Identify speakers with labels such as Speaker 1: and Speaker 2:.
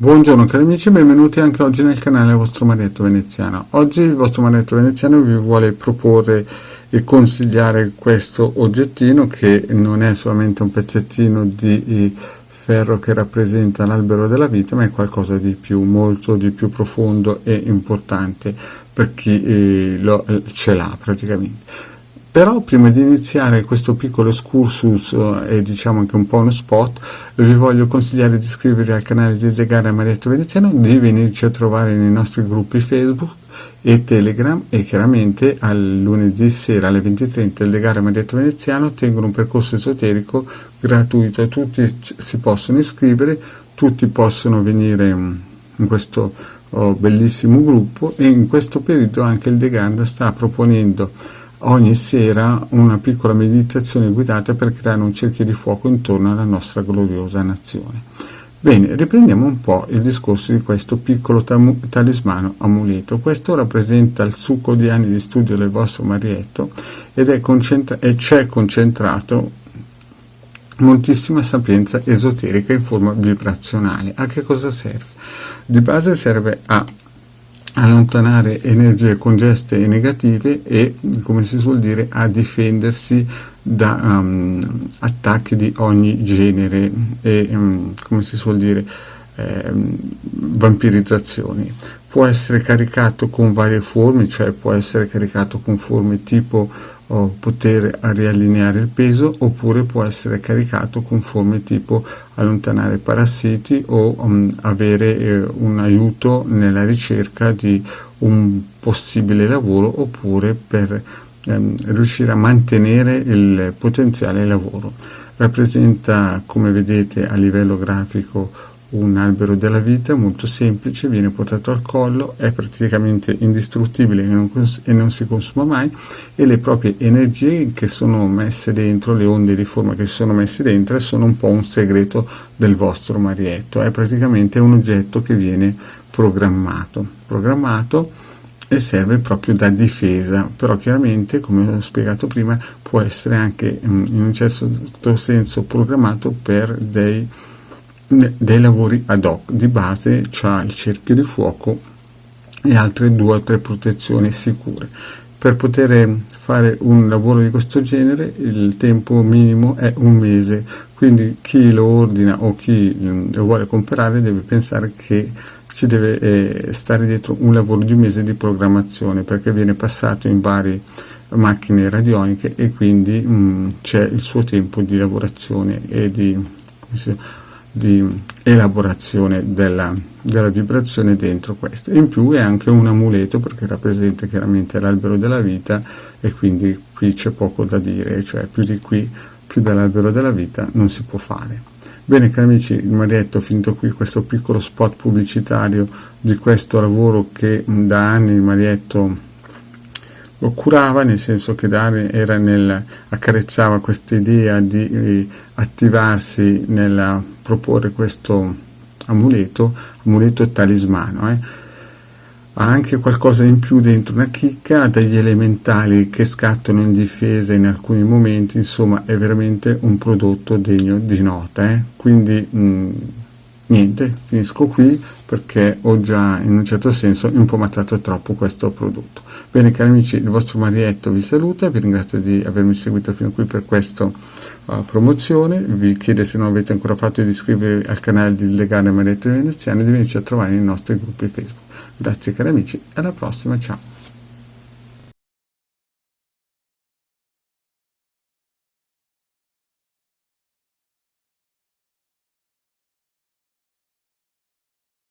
Speaker 1: Buongiorno cari amici, benvenuti anche oggi nel canale vostro Marietto Veneziano. Oggi il vostro Marietto Veneziano vi vuole proporre e consigliare questo oggettino che non è solamente un pezzettino di ferro che rappresenta l'albero della vita, ma è qualcosa di più, molto di più profondo e importante per chi ce l'ha praticamente. Però prima di iniziare questo piccolo excursus e diciamo anche un po' uno spot, vi voglio consigliare di iscrivervi al canale di Legare Marietto Veneziano, di venirci a trovare nei nostri gruppi Facebook e Telegram, e chiaramente al lunedì sera alle 20:30 il Legare Marietto Veneziano tengono un percorso esoterico gratuito, tutti si possono iscrivere, tutti possono venire in questo bellissimo gruppo, e in questo periodo anche il Legare sta proponendo ogni sera una piccola meditazione guidata per creare un cerchio di fuoco intorno alla nostra gloriosa nazione. Bene, riprendiamo un po' il discorso di questo piccolo talismano amuleto. Questo rappresenta il succo di anni di studio del vostro Marietto ed c'è concentrato moltissima sapienza esoterica in forma vibrazionale. A che cosa serve? Di base serve a allontanare energie congeste e negative e, come si suol dire, a difendersi da attacchi di ogni genere e, come si suol dire, vampirizzazioni. Può essere caricato con varie forme, cioè può essere caricato con forme tipo poter riallineare il peso, oppure può essere caricato con forme tipo allontanare parassiti o avere un aiuto nella ricerca di un possibile lavoro, oppure per riuscire a mantenere il potenziale lavoro. Rappresenta, come vedete a livello grafico, un albero della vita molto semplice, viene portato al collo, è praticamente indistruttibile e non si consuma mai, e le proprie energie che sono messe dentro, le onde di forma che si sono messe dentro, sono un po' un segreto del vostro Marietto. È praticamente un oggetto che viene programmato e serve proprio da difesa, però chiaramente, come ho spiegato prima, può essere anche in un certo senso programmato per dei lavori ad hoc. Di base c'ha il cerchio di fuoco e altre 2 o 3 protezioni sicure. Per poter fare un lavoro di questo genere il tempo minimo è 1 mese, quindi chi lo ordina o chi lo vuole comprare deve pensare che ci deve stare dietro un lavoro di 1 mese di programmazione, perché viene passato in varie macchine radioniche e quindi c'è il suo tempo di lavorazione e di elaborazione della vibrazione dentro questo. In più è anche un amuleto perché rappresenta chiaramente l'albero della vita, e quindi qui c'è poco da dire, cioè più dell'albero della vita non si può fare. Bene cari amici, il Marietto, finito qui questo piccolo spot pubblicitario di questo lavoro che da anni il Marietto lo curava, nel senso che da anni accarezzava questa idea di attivarsi nel proporre questo amuleto talismano. Ha anche qualcosa in più dentro, una chicca, degli elementali che scattano in difesa in alcuni momenti, insomma è veramente un prodotto degno di nota. Quindi niente, finisco qui perché ho già in un certo senso impomatato troppo questo prodotto. Bene cari amici, il vostro Marietto vi saluta, vi ringrazio di avermi seguito fino a qui per questa promozione, vi chiedo, se non avete ancora fatto, di iscrivervi al canale di Legare Marietto Veneziano e di venirci a trovare nei nostri gruppi Facebook. Grazie cari amici, alla prossima, ciao!